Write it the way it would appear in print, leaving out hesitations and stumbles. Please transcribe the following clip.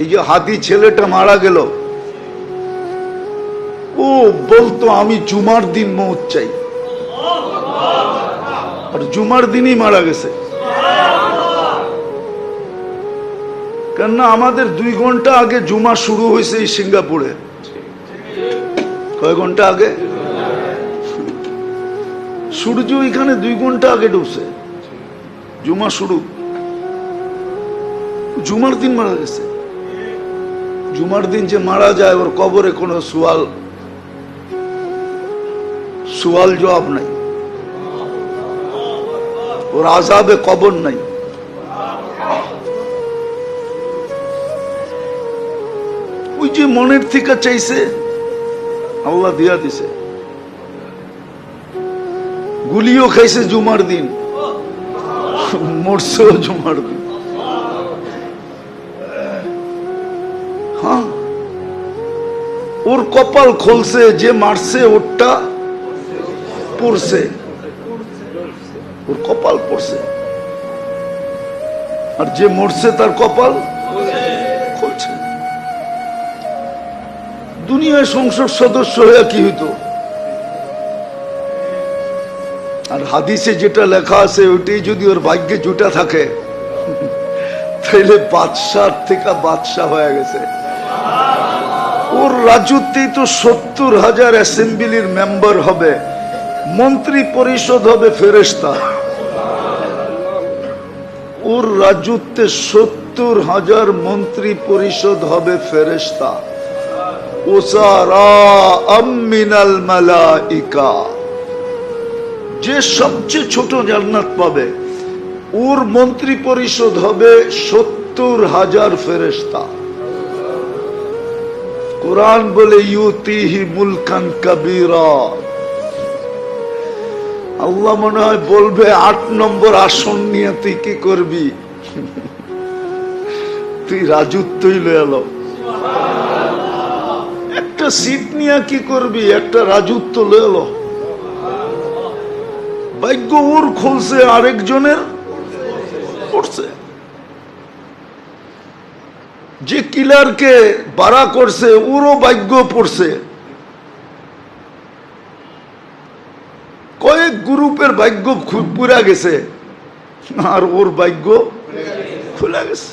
এই যে হাতি ছেলেটা মারা গেল, ও বলতো আমি জুমার দিন মৌত চাই, আর জুমার দিনই মারা গেছে। কেননা আমাদের 2 ঘন্টা আগে জুমা শুরু হয়েছে এই সিঙ্গাপুরে। কয় ঘন্টা আগে? সূর্য এখানে 2 ঘন্টা আগে ডুবছে, জুমা শুরু। জুমার দিন মারা গেছে। জুমার দিন যে মারা যায় ওর কবরে কোনো সুয়াল জবাব নাই, ওর আযাবে কবর নাই। ওই যে মনের থেকে চাইছে আল্লাহ দিয়া দিছে। গুলিও খাইছে জুমার দিন, মরছেও জুমার দিন। হ্যাঁ, ওর কপাল খুলছে, যে মারছে ওরটা পড়ছে, ওর কপাল পড়ছে, আর যে মরছে তার কপাল খুলছে। দুনিয়ায় সংসদ সদস্য হয়ে কি হইতো? আর হাদিসে যেটা লেখা আছে ওইটাই যদি ওর ভাগ্যে জুটা থাকে তাহলে বাদশাহ থেকে বাদশাহ হয়ে গেছে। ওর রাজত্বেই তো 70,000 অ্যাসেম্বলির মেম্বার হবে, মন্ত্রী পরিষদ হবে ফেরেশতা। ওর রাজত্বে 70,000 মন্ত্রী পরিষদ হবে ফেরেশতা। মিনাল মালাইকা, যে সবচেয়ে ছোট জান্নাত পাবে ওর মন্ত্রী পরিষদ হবে 70,000 ফেরেশতা। কুরআন বলে ইউতিহি মুলকান কাবীরা। আল্লাহ মনে হয় বলবে 8 নম্বর আসন নিয়ে তুই কি করবি? তুই রাজত্বই লয়ে এলো। একটা সিট নিয়ে কি করবি? একটা রাজত্ব লয়ে এলো। ভাগ্য ওর খুলছে, আরেকজনের পড়ছে। যে কিলারকে বাড়া করছে ওরও ভাগ্য পড়ছে। কয়েক গ্রুপের ভাগ্য পুরা গেছে আর ওর ভাগ্য খুলে গেছে।